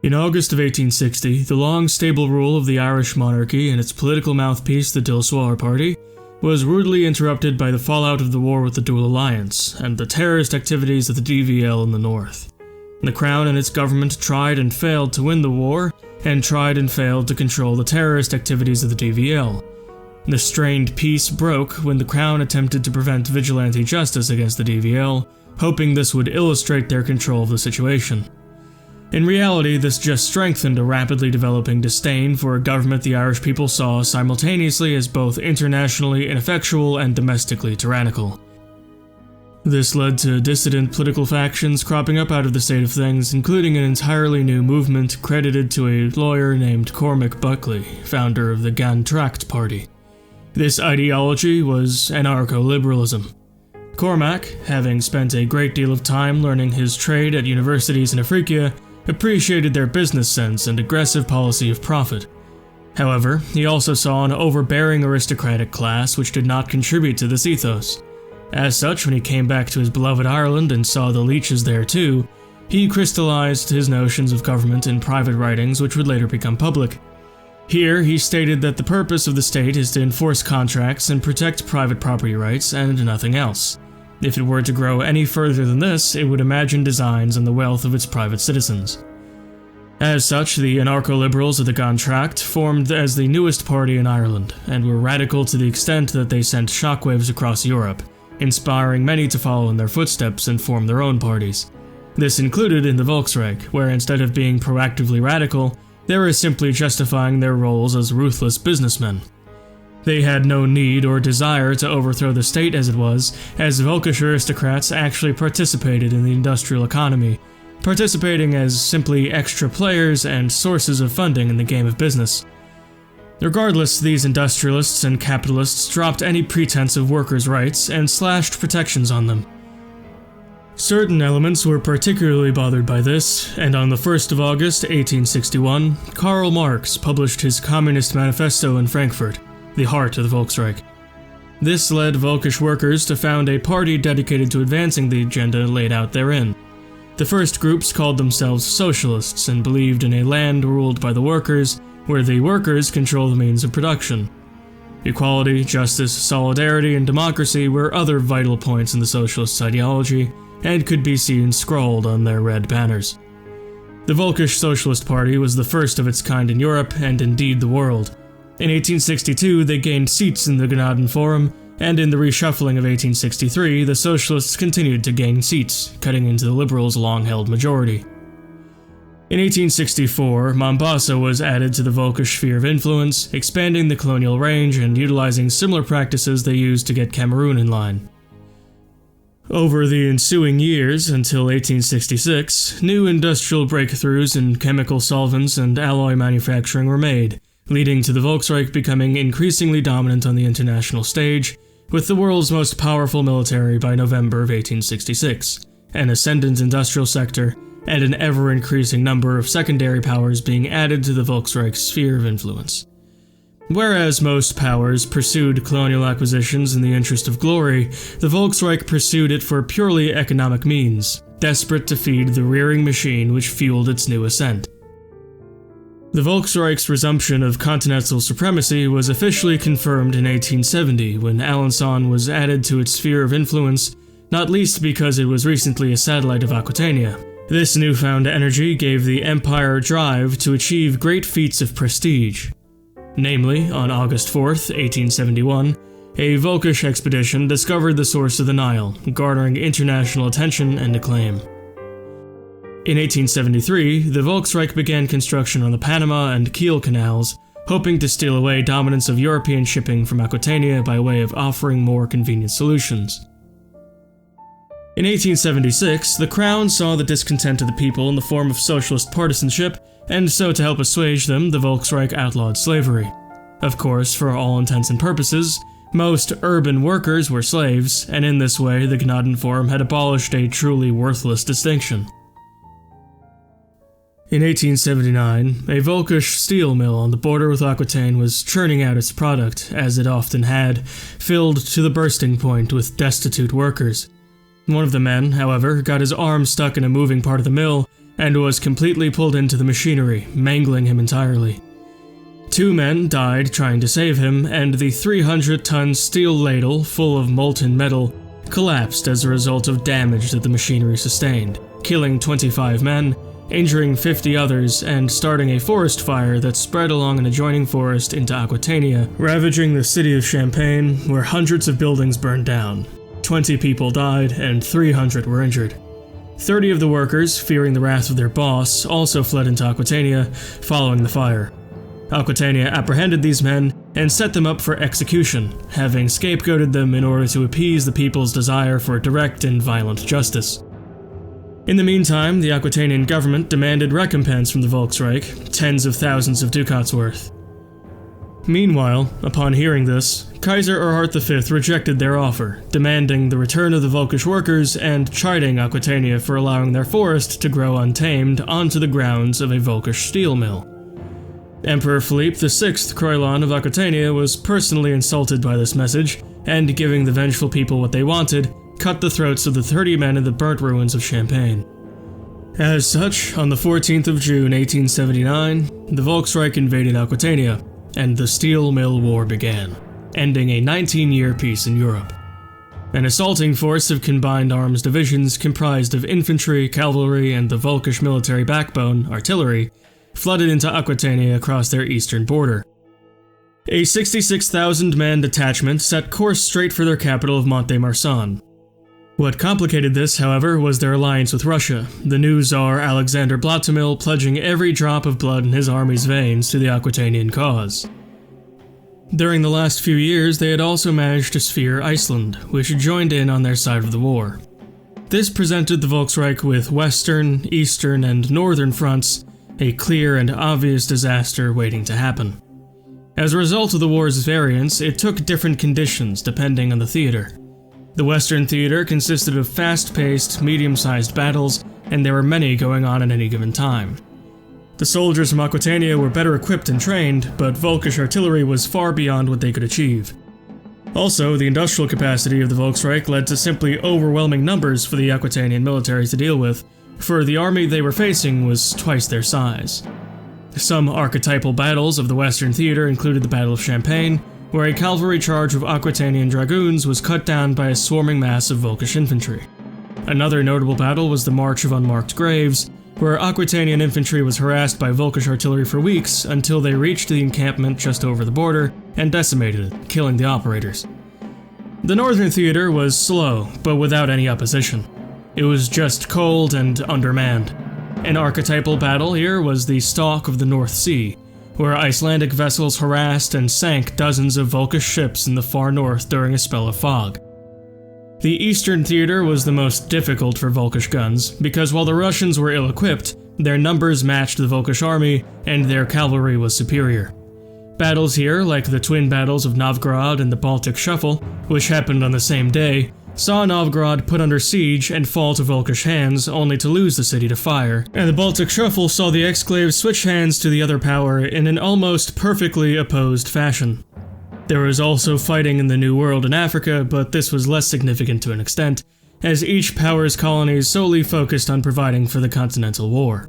In August of 1860, the long stable rule of the Irish monarchy and its political mouthpiece, the Dilswar Party, was rudely interrupted by the fallout of the war with the Dual Alliance and the terrorist activities of the DVL in the north. The Crown and its government tried and failed to win the war, and tried and failed to control the terrorist activities of the DVL. The strained peace broke when the Crown attempted to prevent vigilante justice against the DVL, hoping this would illustrate their control of the situation. In reality, this just strengthened a rapidly developing disdain for a government the Irish people saw simultaneously as both internationally ineffectual and domestically tyrannical. This led to dissident political factions cropping up out of the state of things, including an entirely new movement credited to a lawyer named Cormac Buckley, founder of the Gan Tract Party. This ideology was anarcho-liberalism. Cormac, having spent a great deal of time learning his trade at universities in Africa, appreciated their business sense and aggressive policy of profit. However, he also saw an overbearing aristocratic class which did not contribute to this ethos. As such, when he came back to his beloved Ireland and saw the leeches there too, he crystallized his notions of government in private writings which would later become public. Here, he stated that the purpose of the state is to enforce contracts and protect private property rights and nothing else. If it were to grow any further than this, it would imagine designs on the wealth of its private citizens. As such, the anarcho-liberals of the Gan Tract formed as the newest party in Ireland, and were radical to the extent that they sent shockwaves across Europe, inspiring many to follow in their footsteps and form their own parties. This included in the Volksreich, where instead of being proactively radical, they were simply justifying their roles as ruthless businessmen. They had no need or desire to overthrow the state as it was, as Volkish aristocrats actually participated in the industrial economy, participating as simply extra players and sources of funding in the game of business. Regardless, these industrialists and capitalists dropped any pretense of workers' rights and slashed protections on them. Certain elements were particularly bothered by this, and on the 1st of August 1861, Karl Marx published his Communist Manifesto in Frankfurt, the heart of the Volksreich. This led Volkish workers to found a party dedicated to advancing the agenda laid out therein. The first groups called themselves socialists and believed in a land ruled by the workers, where the workers control the means of production. Equality, justice, solidarity, and democracy were other vital points in the socialist ideology, and could be seen scrawled on their red banners. The Volkish Socialist Party was the first of its kind in Europe, and indeed the world. In 1862, they gained seats in the Gnaden Forum, and in the reshuffling of 1863, the Socialists continued to gain seats, cutting into the Liberals' long-held majority. In 1864, Mombasa was added to the Volkish sphere of influence, expanding the colonial range and utilizing similar practices they used to get Cameroon in line. Over the ensuing years, until 1866, new industrial breakthroughs in chemical solvents and alloy manufacturing were made, leading to the Volksreich becoming increasingly dominant on the international stage, with the world's most powerful military by November of 1866, an ascendant industrial sector, and an ever-increasing number of secondary powers being added to the Volksreich's sphere of influence. Whereas most powers pursued colonial acquisitions in the interest of glory, the Volksreich pursued it for purely economic means, desperate to feed the rearing machine which fueled its new ascent. The Volksreich's resumption of continental supremacy was officially confirmed in 1870 when Alençon was added to its sphere of influence, not least because it was recently a satellite of Aquitania. This newfound energy gave the empire drive to achieve great feats of prestige. Namely, on August 4th, 1871, a Volkish expedition discovered the source of the Nile, garnering international attention and acclaim. In 1873, the Volksreich began construction on the Panama and Kiel canals, hoping to steal away dominance of European shipping from Aquitania by way of offering more convenient solutions. In 1876, the Crown saw the discontent of the people in the form of socialist partisanship, and so to help assuage them, the Volksreich outlawed slavery. Of course, for all intents and purposes, most urban workers were slaves, and in this way the Gnaden Forum had abolished a truly worthless distinction. In 1879, a Volkish steel mill on the border with Aquitaine was churning out its product, as it often had, filled to the bursting point with destitute workers. One of the men, however, got his arm stuck in a moving part of the mill, and was completely pulled into the machinery, mangling him entirely. 2 men died trying to save him, and the 300-ton steel ladle full of molten metal collapsed as a result of damage that the machinery sustained, killing 25 men, injuring 50 others, and starting a forest fire that spread along an adjoining forest into Aquitania, ravaging the city of Champagne, where hundreds of buildings burned down. 20 people died, and 300 were injured. 30 of the workers, fearing the wrath of their boss, also fled into Aquitania, following the fire. Aquitania apprehended these men and set them up for execution, having scapegoated them in order to appease the people's desire for direct and violent justice. In the meantime, the Aquitanian government demanded recompense from the Volksreich, tens of thousands of ducats worth. Meanwhile, upon hearing this, Kaiser Erhard V rejected their offer, demanding the return of the Volkish workers and chiding Aquitania for allowing their forest to grow untamed onto the grounds of a Volkish steel mill. Emperor Philippe VI Croylon of Aquitania was personally insulted by this message, and giving the vengeful people what they wanted, cut the throats of the 30 men in the burnt ruins of Champagne. As such, on the 14th of June 1879, the Volksreich invaded Aquitania, and the Steel Mill War began, ending a 19-year peace in Europe. An assaulting force of combined arms divisions comprised of infantry, cavalry, and the Volkish military backbone, artillery, flooded into Aquitania across their eastern border. A 66,000-man detachment set course straight for their capital of Mont-de-Marsan. What complicated this, however, was their alliance with Russia, the new Tsar Alexander Blatomil pledging every drop of blood in his army's veins to the Aquitanian cause. During the last few years, they had also managed to sphere Iceland, which joined in on their side of the war. This presented the Volksreich with western, eastern, and northern fronts, a clear and obvious disaster waiting to happen. As a result of the war's variance, it took different conditions depending on the theater. The Western theater consisted of fast-paced, medium-sized battles, and there were many going on at any given time. The soldiers from Aquitania were better equipped and trained, but Volkish artillery was far beyond what they could achieve. Also, the industrial capacity of the Volksreich led to simply overwhelming numbers for the Aquitanian military to deal with, for the army they were facing was twice their size. Some archetypal battles of the Western theater included the Battle of Champagne, where a cavalry charge of Aquitanian dragoons was cut down by a swarming mass of Volkish infantry. Another notable battle was the March of Unmarked Graves, where Aquitanian infantry was harassed by Volkish artillery for weeks until they reached the encampment just over the border and decimated it, killing the operators. The Northern theater was slow, but without any opposition. It was just cold and undermanned. An archetypal battle here was the Stalk of the North Sea, where Icelandic vessels harassed and sank dozens of Volkish ships in the far north during a spell of fog. The Eastern theater was the most difficult for Volkish guns, because while the Russians were ill-equipped, their numbers matched the Volkish army, and their cavalry was superior. Battles here, like the twin battles of Novgorod and the Baltic Shuffle, which happened on the same day, saw Novgorod put under siege and fall to Volkish hands, only to lose the city to fire, and the Baltic Shuffle saw the exclave switch hands to the other power in an almost perfectly opposed fashion. There was also fighting in the New World in Africa, but this was less significant to an extent, as each power's colonies solely focused on providing for the Continental War.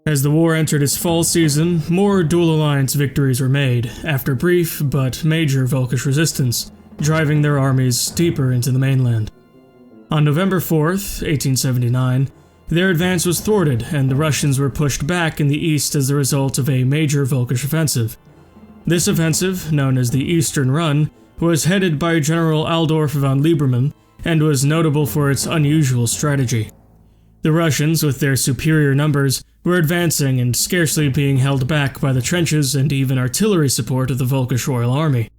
As the war entered its fall season, more dual alliance victories were made, after brief but major Volkish resistance, driving their armies deeper into the mainland. On November 4th, 1879, their advance was thwarted and the Russians were pushed back in the east as a result of a major Volkish offensive. This offensive, known as the Eastern Run, was headed by General Aldorf von Liebermann and was notable for its unusual strategy. The Russians, with their superior numbers, were advancing and scarcely being held back by the trenches and even artillery support of the Volkish Royal Army.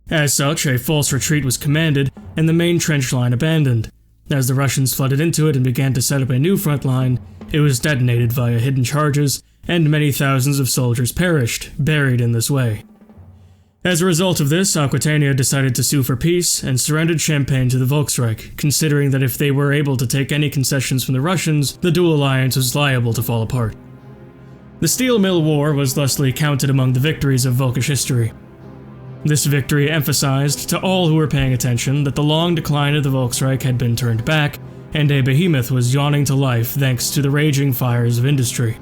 As such, a false retreat was commanded and the main trench line abandoned. As the Russians flooded into it and began to set up a new front line, it was detonated via hidden charges, and many thousands of soldiers perished, buried in this way. As a result of this, Aquitania decided to sue for peace and surrendered Champagne to the Volksreich, considering that if they were able to take any concessions from the Russians, the dual alliance was liable to fall apart. The Steel Mill War was thusly counted among the victories of Volkish history. This victory emphasized to all who were paying attention that the long decline of the Volksreich had been turned back, and a behemoth was yawning to life thanks to the raging fires of industry.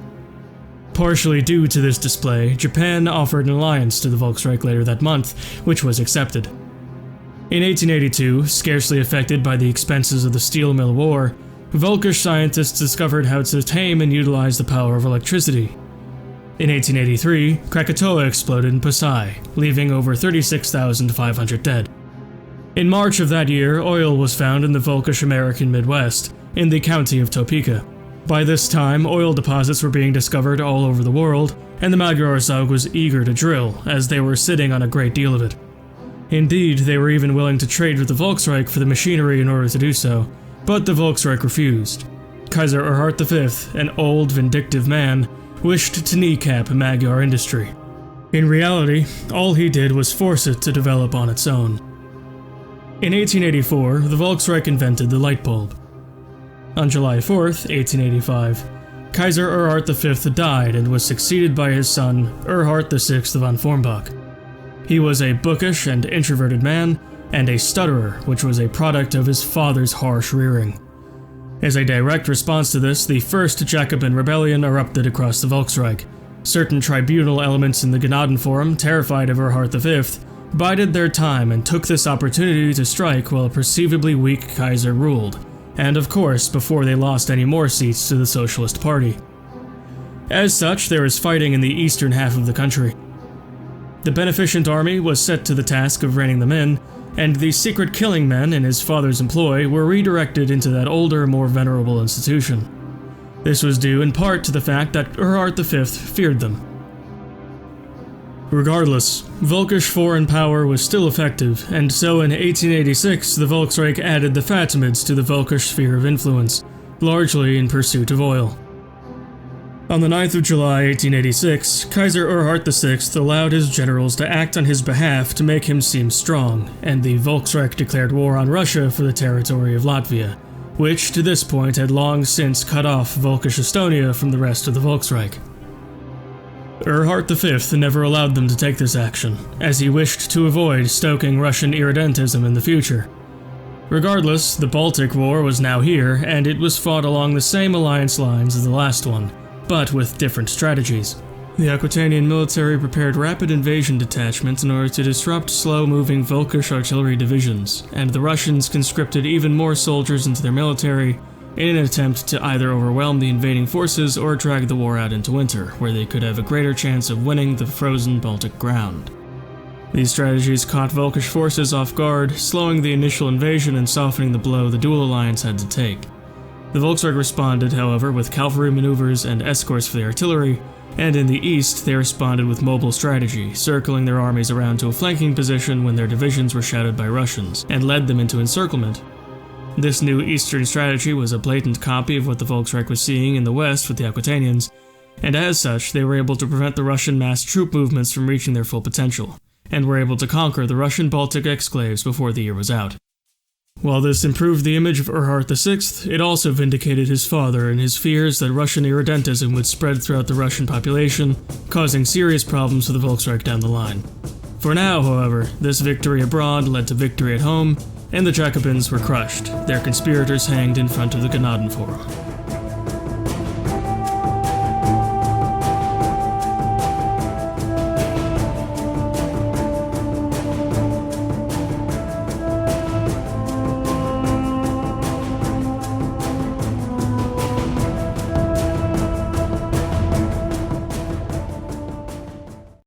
Partially due to this display, Japan offered an alliance to the Volksreich later that month, which was accepted. In 1882, scarcely affected by the expenses of the steel mill war, Volkish scientists discovered how to tame and utilize the power of electricity. In 1883, Krakatoa exploded in Pasai, leaving over 36,500 dead. In March of that year, oil was found in the Volkish American Midwest, in the county of Topeka. By this time, oil deposits were being discovered all over the world, and the Magyarország was eager to drill, as they were sitting on a great deal of it. Indeed, they were even willing to trade with the Volksreich for the machinery in order to do so, but the Volksreich refused. Kaiser Erhard V, an old, vindictive man, wished to kneecap Magyar industry. In reality, all he did was force it to develop on its own. In 1884, the Volksreich invented the light bulb. On July 4, 1885, Kaiser Erhard V died and was succeeded by his son, Erhard VI von Formbach. He was a bookish and introverted man, and a stutterer, which was a product of his father's harsh rearing. As a direct response to this, the First Jacobin Rebellion erupted across the Volksreich. Certain tribunal elements in the Gnadenforum, terrified of Erhard V, bided their time and took this opportunity to strike while a perceivably weak Kaiser ruled, and of course before they lost any more seats to the Socialist Party. As such, there was fighting in the eastern half of the country. The beneficent army was set to the task of reining them in, and the secret killing men in his father's employ were redirected into that older, more venerable institution. This was due in part to the fact that Erhard V feared them. Regardless, Volkish foreign power was still effective, and so in 1886 the Volksreich added the Fatimids to the Volkish sphere of influence, largely in pursuit of oil. On the 9th of July 1886, Kaiser Erhard VI allowed his generals to act on his behalf to make him seem strong, and the Volksreich declared war on Russia for the territory of Latvia, which to this point had long since cut off Volkish Estonia from the rest of the Volksreich. Erhard V never allowed them to take this action, as he wished to avoid stoking Russian irredentism in the future. Regardless, the Baltic War was now here, and it was fought along the same alliance lines as the last one, but with different strategies. The Aquitanian military prepared rapid invasion detachments in order to disrupt slow-moving Volkish artillery divisions, and the Russians conscripted even more soldiers into their military in an attempt to either overwhelm the invading forces or drag the war out into winter, where they could have a greater chance of winning the frozen Baltic ground. These strategies caught Volkish forces off guard, slowing the initial invasion and softening the blow the dual alliance had to take. The Volksreich responded, however, with cavalry maneuvers and escorts for the artillery, and in the east they responded with mobile strategy, circling their armies around to a flanking position when their divisions were shadowed by Russians, and led them into encirclement. This new eastern strategy was a blatant copy of what the Volksreich was seeing in the west with the Aquitanians, and as such they were able to prevent the Russian mass troop movements from reaching their full potential, and were able to conquer the Russian Baltic exclaves before the year was out. While this improved the image of Erhard VI, it also vindicated his father in his fears that Russian irredentism would spread throughout the Russian population, causing serious problems for the Volksreich down the line. For now, however, this victory abroad led to victory at home, and the Jacobins were crushed, their conspirators hanged in front of the Gnadenforum.